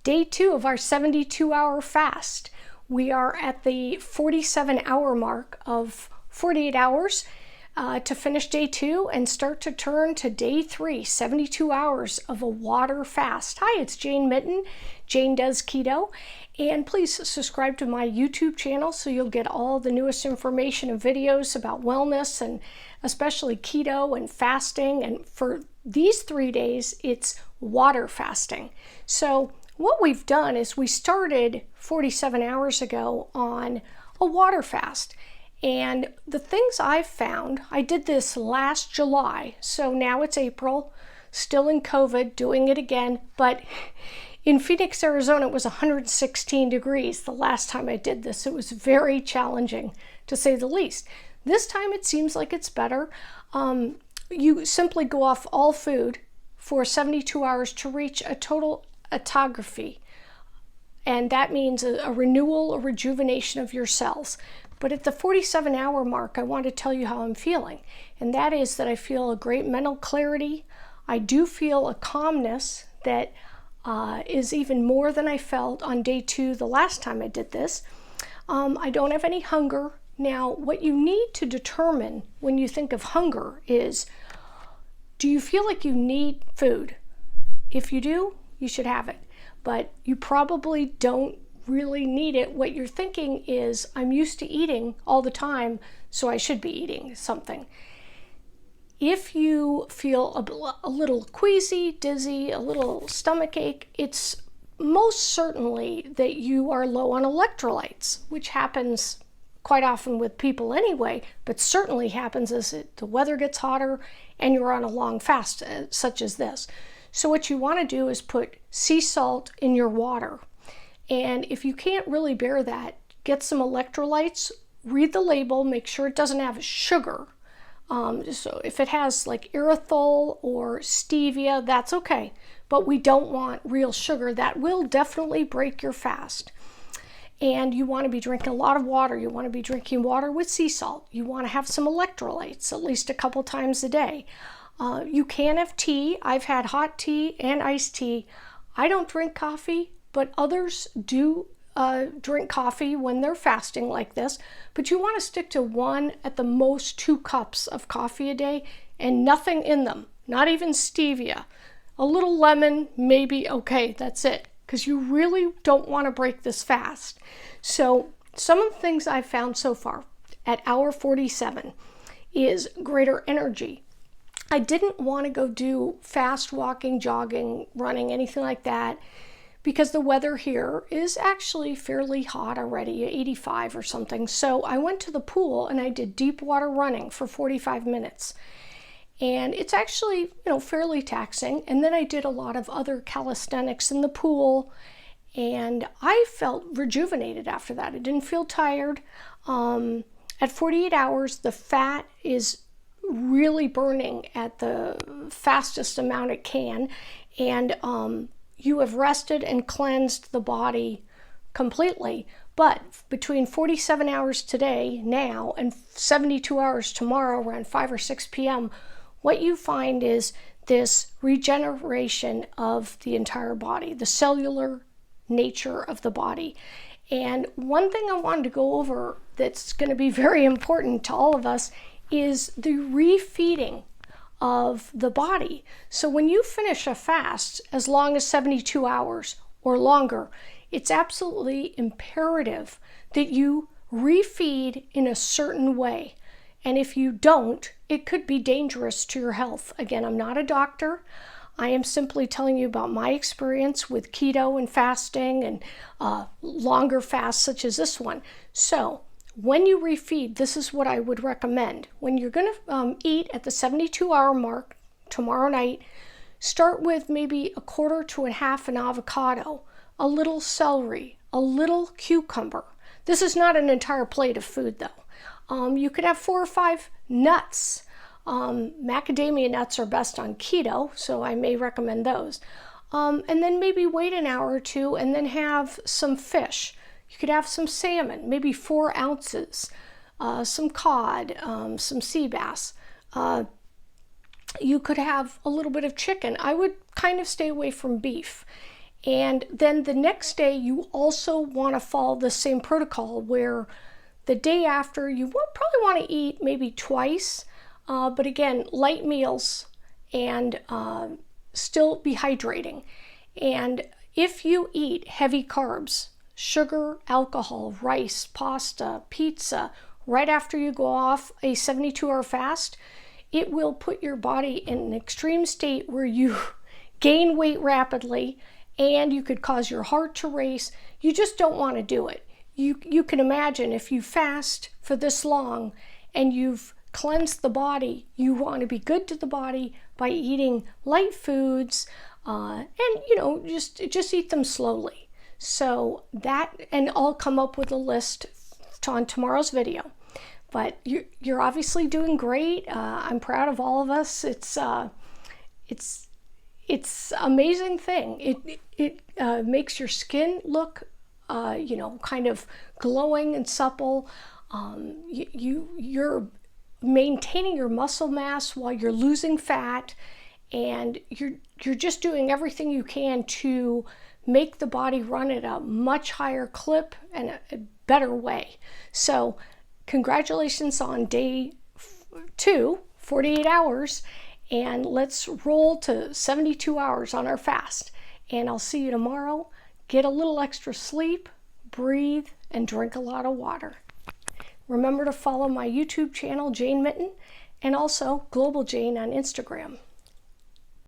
day 2 of our 72-hour fast. We are at the 47-hour mark of 48 hours to finish day 2 and start to turn to day 3, 72 hours of a water fast. Hi, it's Jane Mitten. Jane Does Keto. And please subscribe to my YouTube channel so you'll get all the newest information and videos about wellness and especially keto and fasting. And for these 3 days, it's water fasting. So what we've done is we started 47 hours ago on a water fast. And the things I've found, I did this last July, so now it's April, still in COVID, doing it again, but in Phoenix, Arizona, it was 116 degrees the last time I did this. It was very challenging, to say the least. This time it seems like it's better. You simply go off all food for 72 hours to reach a total autophagy, and that means a renewal, a rejuvenation of your cells. But at the 47-hour mark, I want to tell you how I'm feeling, and that is that I feel a great mental clarity. I do feel a calmness that is even more than I felt on day 2 the last time I did this. I don't have any hunger. Now, what you need to determine when you think of hunger is, do you feel like you need food? If you do, you should have it, but you probably don't really need it. What you're thinking is, I'm used to eating all the time, so I should be eating something. If you feel a little queasy, dizzy, a little stomach ache, it's most certainly that you are low on electrolytes, which happens quite often with people anyway, but certainly happens as the weather gets hotter and you're on a long fast, such as this. So what you want to do is put sea salt in your water. And if you can't really bear that, get some electrolytes, read the label, make sure it doesn't have sugar. So if it has like erythritol or stevia, that's okay. But we don't want real sugar. That will definitely break your fast. And you want to be drinking a lot of water. You want to be drinking water with sea salt. You want to have some electrolytes at least a couple times a day. You can have tea. I've had hot tea and iced tea. I don't drink coffee, but others do drink coffee when they're fasting like this. But you want to stick to 1 at the most 2 cups of coffee a day and nothing in them, not even stevia. A little lemon, maybe, okay, that's it, because you really don't want to break this fast. So some of the things I've found so far at hour 47 is greater energy. I didn't want to go do fast walking, jogging, running, anything like that, because the weather here is actually fairly hot already, 85 or something. So I went to the pool and I did deep water running for 45 minutes. And it's actually, fairly taxing. And then I did a lot of other calisthenics in the pool, and I felt rejuvenated after that. I didn't feel tired. At 48 hours, the fat is really burning at the fastest amount it can, and you have rested and cleansed the body completely. But between 47 hours today, now, and 72 hours tomorrow around 5 or 6 p.m., what you find is this regeneration of the entire body, the cellular nature of the body. And one thing I wanted to go over that's going to be very important to all of us is the refeeding of the body. So when you finish a fast, as long as 72 hours or longer, it's absolutely imperative that you refeed in a certain way. And if you don't, it could be dangerous to your health. Again, I'm not a doctor. I am simply telling you about my experience with keto and fasting and longer fasts such as this one. So when you refeed, this is what I would recommend. When you're going to eat at the 72-hour mark tomorrow night, start with maybe a quarter to a half an avocado, a little celery, a little cucumber. This is not an entire plate of food though. You could have 4 or 5 nuts. Macadamia nuts are best on keto, so I may recommend those. And then maybe wait an hour or 2 and then have some fish. You could have some salmon, maybe 4 ounces, some cod, some sea bass. You could have a little bit of chicken. I would kind of stay away from beef. And then the next day, you also want to follow the same protocol where the day after, you probably want to eat maybe twice, but again, light meals and still be hydrating. And if you eat heavy carbs, sugar, alcohol, rice, pasta, pizza, right after you go off a 72-hour fast, it will put your body in an extreme state where you gain weight rapidly and you could cause your heart to race. You just don't want to do it. You can imagine if you fast for this long and you've cleansed the body, you want to be good to the body by eating light foods and just eat them slowly. So that, and I'll come up with a list on tomorrow's video. But you're obviously doing great. I'm proud of all of us. It's amazing thing. It makes your skin look kind of glowing and supple. You're maintaining your muscle mass while you're losing fat, and you're just doing everything you can to make the body run at a much higher clip and a better way. So congratulations on day 2, 48 hours, and let's roll to 72 hours on our fast. And I'll see you tomorrow. Get a little extra sleep, breathe, and drink a lot of water. Remember to follow my YouTube channel, Jane Mitten, and also Global Jane on Instagram.